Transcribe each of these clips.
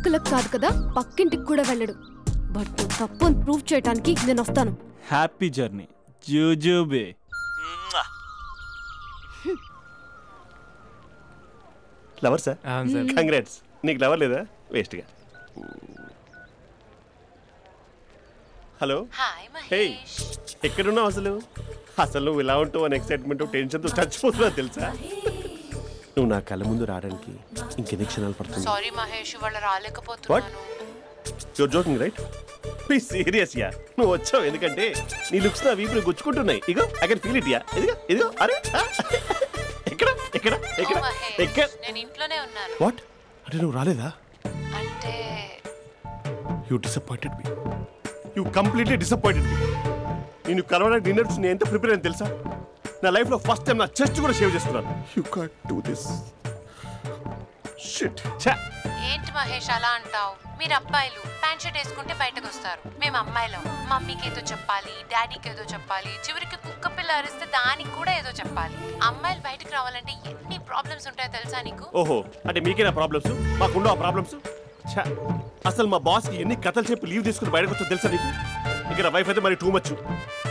అరకులకు కాదు కదా పక్కింటికి కూడా వెళ్ళడు. బట్ నువ్వు తప్పు అని ప్రూవ్ చేయడానికి నేను వస్తాను. హ్యాపీ జర్నీ జూజూబే. Lover sir? కంగ్రాట్స్. నీకు లవర్ లేదా? వేస్ట్గా. హలో. హే, ఎక్కడున్నావు అసలు? అసలు నువ్వు ఇలా ఉంటావు అని ఎక్సైట్మెంట్ టెన్షన్తో చచ్చిపోతున్నావు తెలుసా? నువ్వు నా కళ్ళ ముందు రావడానికి ఇంకెన్ని క్షణాలు పడుతుంది? సారీ మహేష్, వాళ్ళ రాలేకపోతున్నాను. Your joking right? Please serious yeah. నువ్వు వచ్చావు ఎందుకంటే నీ లుక్స్ నా వీపుని గుచ్చుకుంటున్నాయి. ఇగో I can feel it yeah. ఇదిగో ఇదిగో. అరే ఎక్కడ ఎక్కడ ఎక్కడ ఎక్కడ? నేను ఇంట్లోనే ఉన్నాను. వాట్? అంటే నువ్వు రాలేదా? అంటే you disappointed me. You completely disappointed me. నేను కలవడానికి డిన్నర్స్ నేను ఎంత ప్రిపేర్ అని తెలుసా? నా లైఫ్లో ఫస్ట్ టైం నా చెస్ట్ కూడా సేవ్ చేస్తున్నాను. You can't do this. Shit. ఏంటి మహేష్ అలా అంటావు? మీరు అబ్బాయిలు ప్యాంట్ షర్ట్ వేసుకుంటే బయటకు వస్తారు. మేము అమ్మాయిలం మమ్మీకి ఏదో చెప్పాలి, డాడీకి ఏదో చెప్పాలి, చివరికి కుక్క పిల్ల అరిస్తే దానికి కూడా ఏదో చెప్పాలి. అమ్మాయిలు బయటకు రావాలంటే ఎన్ని ప్రాబ్లమ్స్ ఉంటాయో తెలుసా నీకు? ఓహో, అంటే మీకేనా ప్రాబ్లమ్స్? మాకుండా ప్రాబ్లమ్స్? అసలు మా బాస్కి ఎన్ని కథలు చెప్పి లీవ్ తీసుకుని బయటకు వచ్చా తెలుసా నీకు? ఇక్కడ వైఫ్ అయితే మరి టూ మచ్.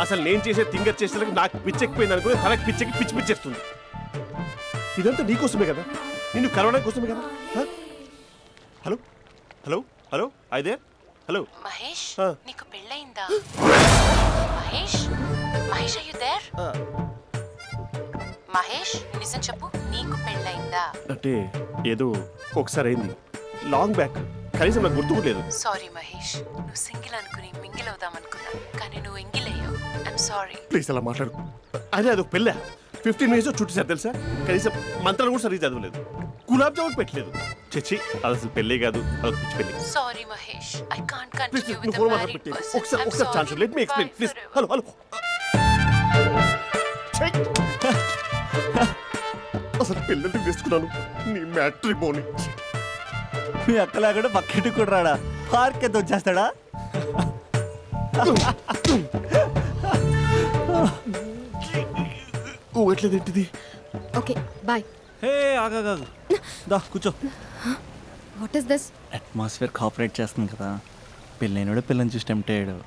అసలు నేను చేసే థింగర్ చేసేందుకు నాకు పిచ్చెక్కిపోయింది అనుకుని తనకి పిచ్చెక్కి పిచ్చి పిచ్చేస్తుంది. ఇదంతా నీకోసమే కదా, నిన్ను కలవడం కోసమే కదా. హలో హలో హలో అయితే హలో మహేష్, నీకు పెళ్ళయిందా? Mahesh Mahesh are you there? Mahesh నిజం చెప్పు, నీకు పెళ్ళయిందా? అంటే ఏదో ఒకసారి అయింది, లాంగ్ బ్యాక్, కనీసం నాకు గుర్తుకులేదు. సారీ మహేష్, నువ్వు సింగిల్ అనుకుని మింగిల్ అవుదాం అనుకున్నా, కానీ నువ్వు ఎంగిల్ అయ్యావు. I'm sorry. ప్లీజ్ అలా మాట్లాడు. అదే అదొక పెళ్ళ 15 minutes చుట్టేసారు తెలుసా? కనీసం మంత్రాలు కూడా సరిగ్గా చదవలేదు, గులాబ్ జామున్ పెట్టలేదు. చచ్చి, అది అసలు పెళ్ళే కాదు, అదొక పిచ్చి పెళ్ళి. Sorry Mahesh, I can't continue with the married person. ఒకసారి chance let me explain please. Hello hello. అసలు పెళ్ళంటే వేసుకున్నాను నీ మ్యాట్రిమోనీ. మీ అక్కలా కూడా పక్కింటికి కూడా రాడా? పార్క్ ఎంత వచ్చేస్తాడా? ఎట్లేదేంటిది? Okay bye. హే ఆగా దా కూర్చో. What is this? Atmosphere cooperate చేస్తుంది కదా. పెళ్ళైనడు పిల్లని చూసి టెంప్ట్ అయ్యాడు.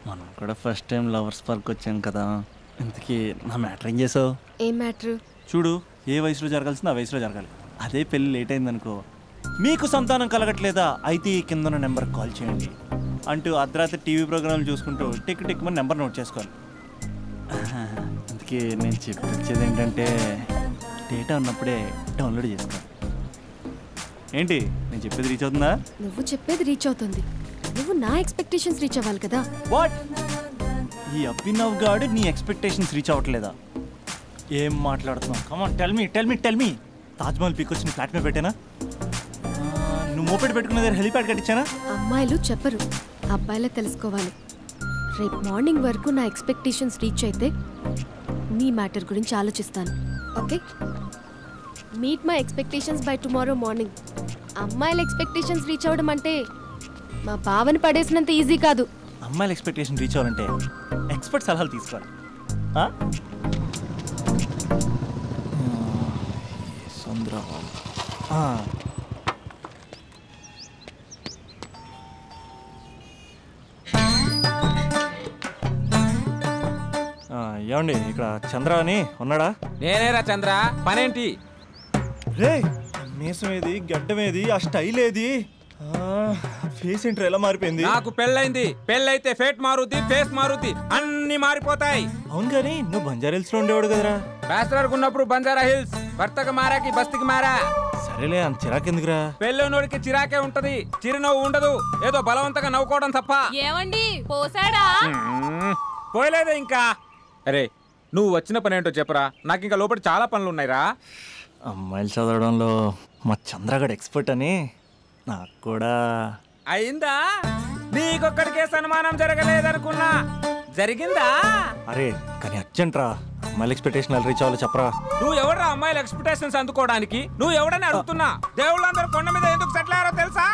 మనం కూడా ఫస్ట్ టైం లవర్స్ పార్క్ వచ్చాం కదా. ఇంతకీ నా మ్యాటర్ ఏం చేసావు? ఏం మ్యాటర్? చూడు, ఏ వయసులో జరగాల్సిందో ఆ వయసులో జరగాలి. అదే పెళ్ళి లేట్ అయిందనుకో, మీకు సంతానం కలగట్లేదా అయితే ఈ కింద నెంబర్ కాల్ చేయండి అంటూ అర్ధరాత్రి టీవీ ప్రోగ్రాంలు చూసుకుంటూ టిక్ టిక్ మన నెంబర్ నోట్ చేసుకోవాలి. అందుకే నేను చెప్పొచ్చేది ఏంటంటే డేటా ఉన్నప్పుడే డౌన్లోడ్ చేసుకోవాలి. ఏంటి నేను చెప్పేది రీచ్ అవుతుందా? నువ్వు చెప్పేది రీచ్ అవుతుంది, నువ్వు నా ఎక్స్పెక్టేషన్స్ రీచ్ అవ్వాలి కదా. వాట్? ఈ అభినవ్ గాడు నీ ఎక్స్పెక్టేషన్స్ రీచ్ అవ్వట్లేదా? ఏం మాట్లాడుతున్నావు? Come on tell me. Taj Mahal peak వచ్చి నీ ఫ్లాట్ మీద పెట్టానా? నువ్వు మోపెట్ పెట్టుకున్న దగ్గర హెలిప్యాడ్ కట్టించానా? అమ్మాయిలు చెప్పరు, అబ్బాయిలే తెలుసుకోవాలి. రేపు మార్నింగ్ వరకు నా ఎక్స్పెక్టేషన్స్ రీచ్ అయితే నీ మ్యాటర్ గురించి ఆలోచిస్తాను. Okay, meet my expectations by tomorrow morning. అమ్మాయిల ఎక్స్పెక్టేషన్స్ రీచ్ అవ్వడం అంటే మా బావని పడేసినంత ఈజీ కాదు. అమ్మాయిల ఎక్స్పెక్టేషన్ రీచ్ అవ్వాలంటే ఎక్స్పర్ట్ సలహాలు తీసుకోవాలి. ఏమండి, ఇక్కడ చంద్ర అని ఉన్నాడా? నేనేరా చంద్ర, పనేంటి? రే, మీసం ఏది, గడ్డం ఏది, ఆ స్టైల్ ఏది, ఫేస్ ఏంట్రా ఎలా మారిపోయింది? నాకు పెళ్ళైంది, పెళ్ళైతే ఫేట్ మారుద్ది, ఫేస్ మారుద్ది, అన్ని మారిపోతాయి. అవును కానీ నువ్వు బంజారా హిల్స్ లో ఉండేవాడు కదరా? బ్యాచిలర్ ఉన్నప్పుడు బంజారా హిల్స్, భర్తకు మారాకి బస్తికి మారా. సరేలే, అంత చిరాకెందుకురా? పెళ్ళోనోడికి చిరాకే ఉంటది, చిరునవ్వు ఉండదు, ఏదో బలవంతంగా నవ్వుకోవడం తప్ప. ఏమండి పోసాడా? పోయలేదే ఇంకా. అరే, నువ్వు వచ్చిన పని ఏంటో చెప్పరా, నాకు ఇంకా లోపల చాలా పనులు ఉన్నాయిరా. అమ్మాయిలు చదవడంలో మా చంద్రగడ్ ఎక్స్పర్ట్ అని నాకు కూడా అయిందా? నీకొక్కడికే సన్మానం జరగలేదనుకున్నా, జరిగిందా? అరే కానీ అర్జెంట్ రా, అమ్మాయిల ఎక్స్పెక్టేషన్ రీచ్ అవ్వాలి చెప్పరా. నువ్వు ఎవడరా అమ్మాయిల ఎక్స్పెక్టేషన్స్ అందుకోవడానికి? నువ్వు ఎవడని అడుగుతున్నా. దేవుళ్ళందరూ కొండ మీద ఎందుకు సెటిల్ అయ్యారో తెలుసా?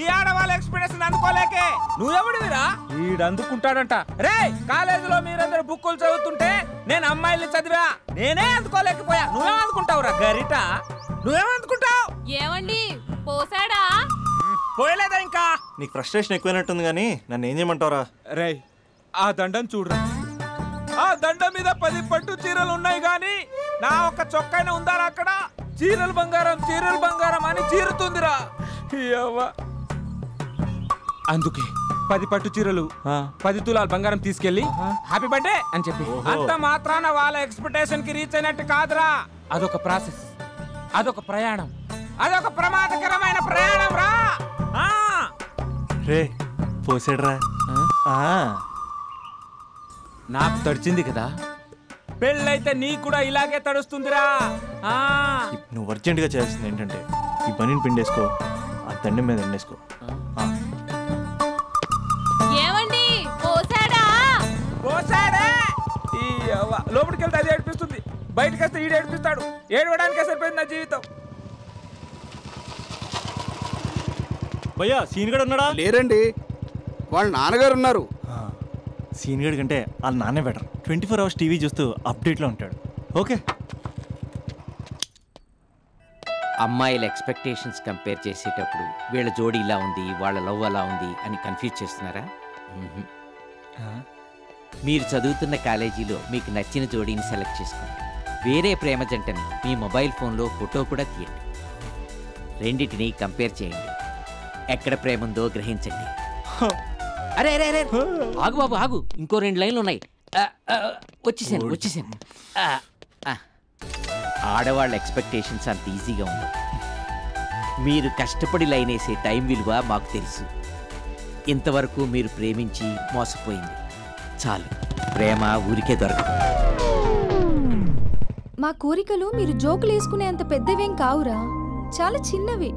ఈ ఆడవాళ్ళ ఎక్స్పెక్టేషన్ అందుకోలేకే. నువ్వెవడివిరా? వీడు అందుకుంటాడంట. రే, కాలేజీలో మీరందరూ బుక్కులు చదువుతుంటే నేను అమ్మాయిల్ని చదివా, నేనే అందుకోలేకపోయా. నువ్వేం అందుకుంటావురా గరిట? నువ్వేమనుకుంటావు? ఏమండి పోసాడా? పోయలేదా ఇంకా? నీకు ఫ్రస్ట్రేషన్ ఎక్కువైనట్టుంది కానీ నన్ను ఏం చేయమంటావురా? రేయ్ ఆ దండం చూడరా. ఆ దండం మీద 10 పట్టు చీరలు ఉన్నాయి గాని నా ఒక్క చొక్కానే ఉందారా అక్కడ? చీరలు బంగారం అని చీరుతుందిరా. అందుకే 10 పట్టు చీరలు 10 తులాలు బంగారం తీసుకెళ్ళి హ్యాపీ బర్త్డే అని చెప్పి. అంత మాత్రాన వాళ్ళ ఎక్స్పెక్టేషన్ కి రీచ్ అయినట్టు కాదురా. అదొక ప్రాసెస్, అదొక ప్రయాణం, అదొక ప్రమాదకరమైన ప్రయాణం రా. రే పోసాడురా. నాకు తడిచింది కదా, పెళ్ళైతే నీ కూడా ఇలాగే తడుస్తుందిరా. నువ్వు అర్జెంటుగా చేయాల్సింది ఏంటంటే ఈ పనిని పిండేసుకో, ఆ దండం మీద ఎండేసుకో. ఏమండి పోసాడా? పోసాడే. లోపలికి వెళ్తే అది ఏడిపిస్తుంది, బయటకు వస్తే ఈడు ఏడిపిస్తాడు. ఏడవడానికే సరిపోయింది నా జీవితం. భయ్యా సీన్ గడు ఉన్నాడా? లేరండి, వాళ్ళ నాన్నగారు ఉన్నారు. సీన్ గడి కంటే వాళ్ళ నాన్నే బెటర్. 24 hours టీవీ చూస్తూ అప్డేట్లో ఉంటాడు. ఓకే. అమ్మాయిల ఎక్స్పెక్టేషన్స్ కంపేర్ చేసేటప్పుడు వీళ్ళ జోడి ఇలా ఉంది, వాళ్ళ లవ్ అలా ఉంది అని కన్ఫ్యూజ్ చేస్తున్నారా? మీరు చదువుతున్న కాలేజీలో మీకు నచ్చిన జోడీని సెలెక్ట్ చేసుకోండి. వేరే ప్రేమ జంటని మీ మొబైల్ ఫోన్లో ఫోటో కూడా తీయండి. రెండింటిని కంపేర్ చేయండి. ఎక్కడ ప్రేమ ఉందో గ్రహించండి. అరే అరే అరే ఆగు బాబు ఆగు, ఇంకో 2 లైన్లు ఉన్నాయి. వచ్చేసాను. ఆడవాళ్ళ ఎక్స్పెక్టేషన్స్ అంత ఈజీగా ఉండవు. మీరు కష్టపడి లైన్ వేసే టైం విలువ మాకు తెలుసు. ఇంతవరకు మీరు ప్రేమించి మోసపోయింది చాలు. ప్రేమ ఊరికే దొరకదు. మా కోరికలు మీరు జోకులు వేసుకునేంత పెద్దవేం కావురా, చాలా చిన్నవే.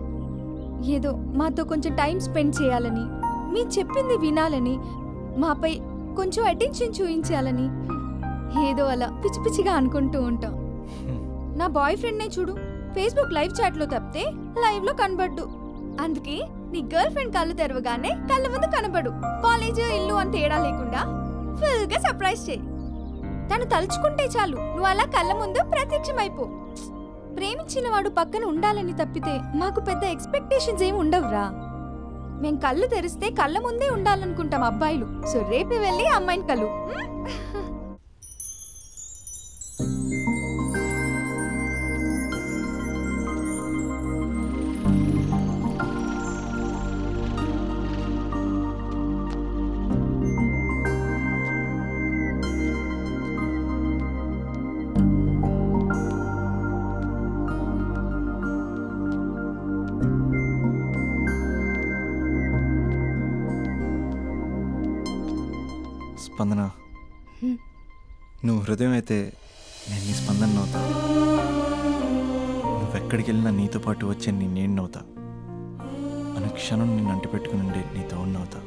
ఏదో మాతో కొంచెం టైం స్పెండ్ చేయాలని, మీరు చెప్పింది వినాలని, మాపై కొంచెం అటెన్షన్ చూపించాలని ఏదో అలా పిచ్చి పిచ్చిగా అనుకుంటూ ఉంటాం. నా బాయ్ ఫ్రెండ్నే చూడు, ఫేస్బుక్ లైవ్ చాట్లో తప్పితే లైవ్ లో కనబడ్డు. అందుకే నీ గర్ల్ ఫ్రెండ్ కళ్ళు తెరవగానే కళ్ళ ముందు కనబడు. కాలేజ్ ఇల్లు అని తేడా లేకుండా ఫుల్ గా సర్ప్రైజ్ చేయి. తను తలుచుకుంటే చాలు నువ్వు అలా కళ్ళ ముందు ప్రత్యక్షమైపో. ప్రేమించిన వాడు పక్కన ఉండాలని తప్పితే మాకు పెద్ద ఎక్స్పెక్టేషన్స్ ఏమి ఉండవురా. మేం కళ్ళు తెరిస్తే కళ్ళ ముందే ఉండాలనుకుంటాం అబ్బాయిలు. సో రేపే వెళ్ళి అమ్మాయిని కలు. స్పందన, నువ్వు హృదయం అయితే నేను నీ స్పందన నవ్వుతా. నువ్వెక్కడికి వెళ్ళినా నీతో పాటు వచ్చే నేను నవ్వుతా. అనుక్షణం నిన్ను అంటి పెట్టుకుని ఉండే నీ తోడు నవ్వుతా.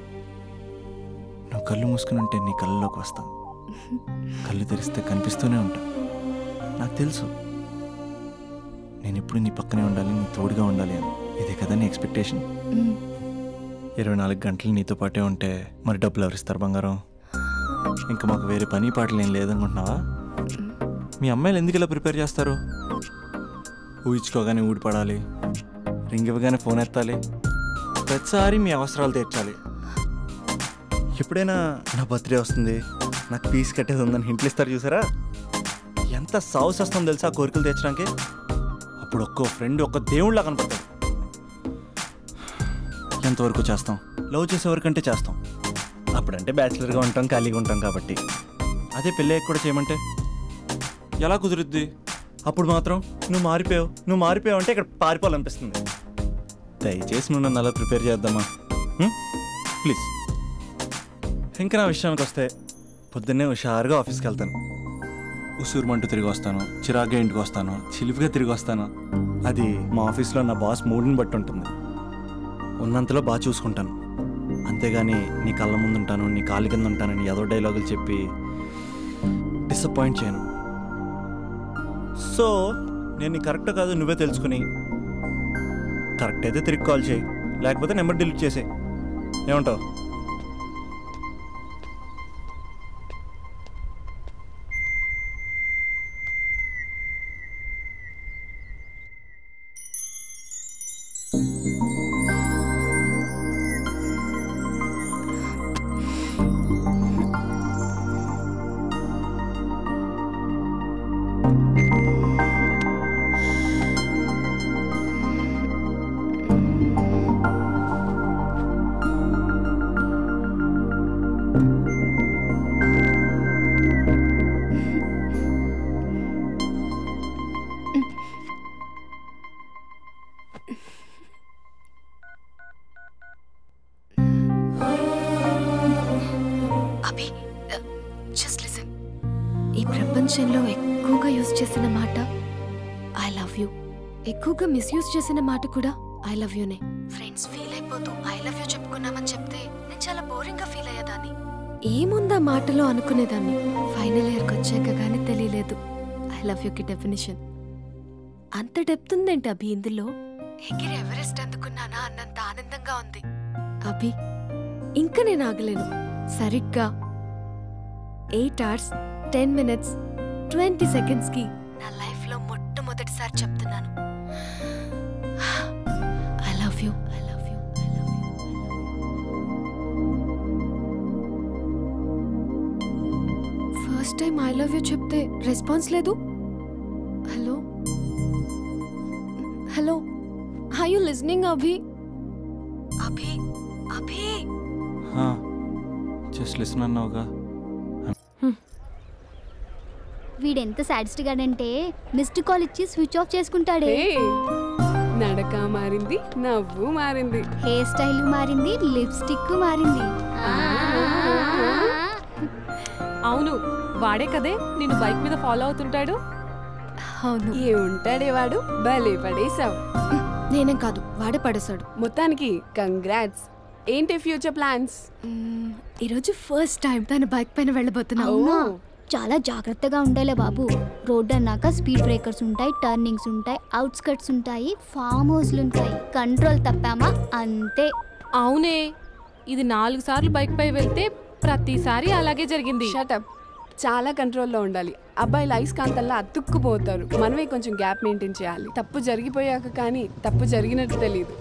నువ్వు కళ్ళు మూసుకుని ఉంటే నీ కళ్ళలోకి వస్తా. కళ్ళు తెరిస్తే కనిపిస్తూనే ఉంటా. నాకు తెలుసు నేను ఎప్పుడు నీ పక్కనే ఉండాలి, నీ తోడుగా ఉండాలి అని. ఇదే కదా నీ ఎక్స్పెక్టేషన్? 24 గంటలు నీతో పాటే ఉంటే మరి డబ్బులు ఎవరిస్తారు బంగారం? ఇంకా మాకు వేరే పని పాటలు ఏం లేదనుకుంటున్నావా? మీ అమ్మాయిలు ఎందుకు ఇలా ప్రిపేర్ చేస్తారు? ఊహించుకోగానే ఊడిపడాలి, రింగ్ ఇవ్వగానే ఫోన్ ఎత్తాలి, ప్రతిసారి మీ అవసరాలు తీర్చాలి. ఎప్పుడైనా నా బర్త్డే వస్తుంది, నాకు ఫీజు కట్టేది ఉందని హింట్లు ఇస్తారు చూసారా? ఎంత సాహస్ వస్తుందో తెలుసా కోరికలు తీర్చడానికి. అప్పుడు ఒక్కో ఫ్రెండ్ ఒక్క దేవుళ్ళ కనపడతాడు. ఎంతవరకు చేస్తాం? లవ్ చేసేవరకంటే చేస్తాం. అప్పుడంటే బ్యాచిలర్గా ఉంటాం, ఖాళీగా ఉంటాం కాబట్టి. అదే పెళ్ళి కూడా చేయమంటే ఎలా కుదురుద్ది? అప్పుడు మాత్రం నువ్వు మారిపోయావు అంటే ఇక్కడ పారిపోవాలనిపిస్తుంది. దయచేసి నువ్వు నన్ను అలా ప్రిపేర్ చేద్దామా ప్లీజ్. ఇంకా నా విషయానికి వస్తే పొద్దున్నే హుషారుగా ఆఫీస్కి వెళ్తాను. ఉసూరుమంటూ తిరిగి వస్తాను, చిరాగ్గా ఇంటికి వస్తాను, చిలిపిగా తిరిగి వస్తాను. అది మా ఆఫీస్లో నా బాస్ మూడ్ని బట్టి ఉంటుంది. ఉన్నంతలో బాగా చూసుకుంటాను, అంతేగాని నీ కళ్ళ ముందు ఉంటాను, నీ కాళ్ళ కింద ఉంటానని ఏదో డైలాగులు చెప్పి డిసప్పాయింట్ చేయను. సో నేను నీ కరెక్ట్ కాదు నువ్వే తెలుసుకుని కరెక్ట్ అయితే తిరిగి కాల్ చేయి, లేకపోతే నెంబర్ డిలీట్ చేసేయి. ఏమంటావు? చేసిన మాట ఐ లవ్ యూ. ఎక్కువగా మిస్యూజ్ చేసిన మాట కూడా ఐ లవ్ యూనే. ఫ్రెండ్స్ ఫీల్ అయిపోతూ ఐ లవ్ యూ చెప్పుకున్నామని చెప్తే నేను చాలా బోరింగ్ గా ఫీల్ అయ్యేదాన్ని. ఏముందా మాటలో అనుకునేదాన్ని. ఫైనల్ ఇయర్కి వచ్చాక గానీ తెలియలేదు ఐ లవ్ యూకి డెఫినేషన్. అంత డెప్త్ ఉందేంటి అభి ఇందులో? ఎగిరి ఎవరెస్ట్ అందుకున్నానా అన్నంత ఆనందంగా ఉంది అభి. ఇంకా నేను ఆగలేను. సరిగ్గా 8 hours 10 minutes 20 seconds కి నా లైఫ్ లో మొట్టమొదటిసారి చెప్తున్నాను I love you. I love you. I love you. First time I love you చెప్తే రెస్పాన్స్ లేదు. Hello hello, are you listening Abhi? Abhi Abhi just listen అన్నావుగా. వీడెంత సాడిస్ట్ గాడంటే మిస్డ్ కాల్ ఇచ్చి స్విచ్ ఆఫ్ చేసుకుంటాడే. నడక మారింది, నవ్వు మారింది, హెయిర్ స్టైల్ మారింది, లిప్స్టిక్ మారింది. అవును, వాడే కదే నిన్ను బైక్ మీద ఫాలో అవుతుంటాడు. అవును, ఏ ఉంటాడే వాడు. భలే పడేసావు. నేనేం కాదు, వాడే పడేశాడు. మొత్తానికి కంగ్రాట్స్. ఏంటి ఫ్యూచర్ ప్లాన్స్? ఈరోజు ఫస్ట్ టైం తన బైక్ పైన వెళ్ళబోతున్నా. అవునా? చాలా జాగ్రత్తగా ఉండాలే బాబు. రోడ్ అన్నాక స్పీడ్ బ్రేకర్స్ ఉంటాయి, టర్నింగ్స్ ఉంటాయి, అవుట్స్కట్స్ ఉంటాయి, ఫామ్ హౌస్లు ఉంటాయి. కంట్రోల్ తప్పామా అంతే. అవునే, ఇది 4 సార్లు బైక్ పై వెళ్తే ప్రతిసారి అలాగే జరిగింది. షటప్. చాలా కంట్రోల్లో ఉండాలి. అబ్బాయిలు అయస్కాంతంలో అతుక్కుపోతారు. మనమే కొంచెం గ్యాప్ మెయింటైన్ చేయాలి. తప్పు జరిగిపోయాక కానీ తప్పు జరిగినట్టు తెలియదు.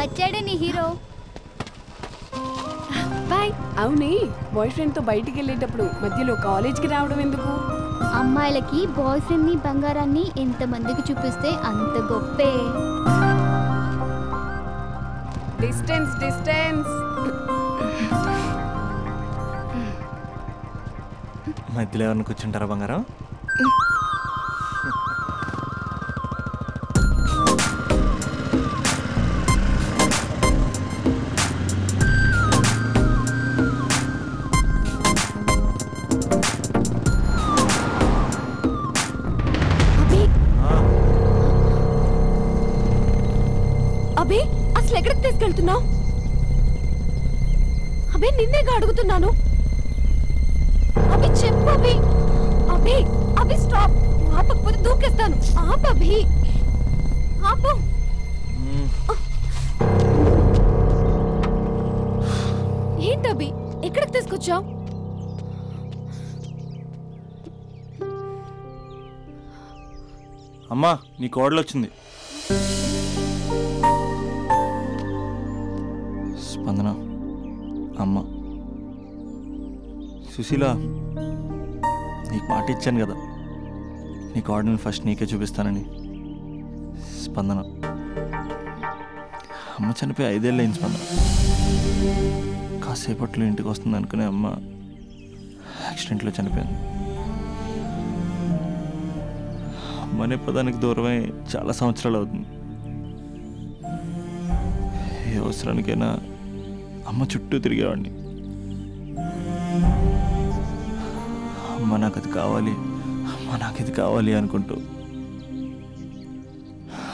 వచ్చాడే నీ హీరో. బాయ్. అవునే, బాయ్ ఫ్రెండ్తో బయటికి వెళ్ళేటప్పుడు మధ్యలో కాలేజ్కి రావడం ఎందుకు? అమ్మాయిలకి బాయ్ ఫ్రెండ్ని బంగారాన్ని ఎంతమందికి చూపిస్తే అంత గొప్పే. Distance distance. మధ్యలో ఎవరిని కూర్చుంటారా బంగారం? అభి, అసలు ఎక్కడికి తీసుకెళ్తున్నావు? అభి, నిన్నేగా అడుగుతున్నాను. అభి చెప్పు. అభి అభి అభి స్టాప్. ఆపకపోతే దూకేస్తాను. ఆపు అభి, ఆపు. ఏంటభి, ఎక్కడికి తీసుకొచ్చావు? అమ్మా, నీ కోడలు వచ్చింది. స్పందన అమ్మ. సుశీల, నీకు మాట ఇచ్చాను కదా, నీ కోడల్ని ఫస్ట్ నీకే చూపిస్తానని. స్పందన, అమ్మ చనిపోయి 5 ఏళ్ళు అయింది స్పందన. కాసేపట్లో ఇంటికి వస్తుంది అనుకునే అమ్మ యాక్సిడెంట్లో చనిపోయింది. అమ్మ అనే పదానికి దూరమై చాలా సంవత్సరాలు అవుతుంది. ఏ అవసరానికైనా అమ్మ చుట్టూ తిరిగేవాడిని. అమ్మ నాకు అది కావాలి, అమ్మ నాకు ఇది కావాలి అనుకుంటూ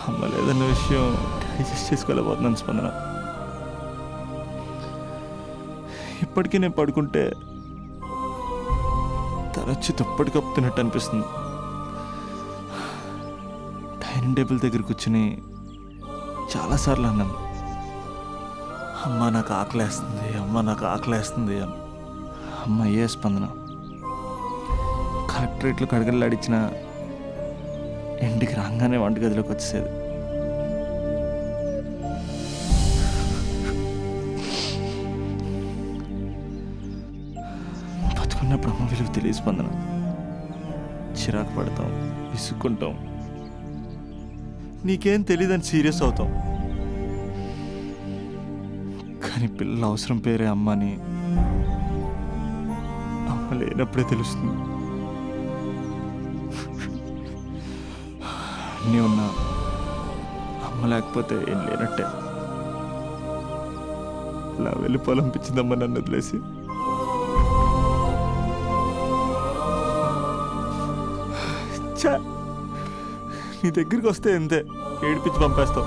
అమ్మ లేదన్న విషయం డైజెస్ట్ చేసుకోలేకపోతున్నాను స్పందన. ఇప్పటికీ నేను పడుకుంటే తరచి దుప్పటి కప్పుతున్నట్టు అనిపిస్తుంది. డైనింగ్ టేబుల్ దగ్గర కూర్చుని చాలాసార్లు అన్నాను, అమ్మ నాకు ఆకలేస్తుంది, అమ్మ నాకు ఆకలేస్తుంది అని. అమ్మ ఏ స్పందన. కలెక్టరేట్లో కడగలాడిచ్చిన ఇంటికి రాగానే వంటగదిలోకి వచ్చేసేది. బతుకున్నప్పుడు అమ్మ విలువ తెలియ స్పందన. చిరాకు పడతాం, విసుక్కుంటాం, నీకేం తెలియదని సీరియస్ అవుతాం. కానీ పిల్లల అవసరం పేరే అమ్మని అమ్మ లేనప్పుడే తెలుస్తుంది. అన్నీ ఉన్నా అమ్మ లేకపోతే ఏం లేనట్టే. ఇలా వెళ్ళిపోవాలనిపించిందమ్మ నన్ను వదిలేసి. నీ దగ్గరికి వస్తే అంతే, ఏడిపించి పంపేస్తావు.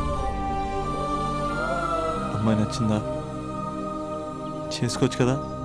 అమ్మాయి నచ్చిందా? చేసుకోవచ్చు కదా.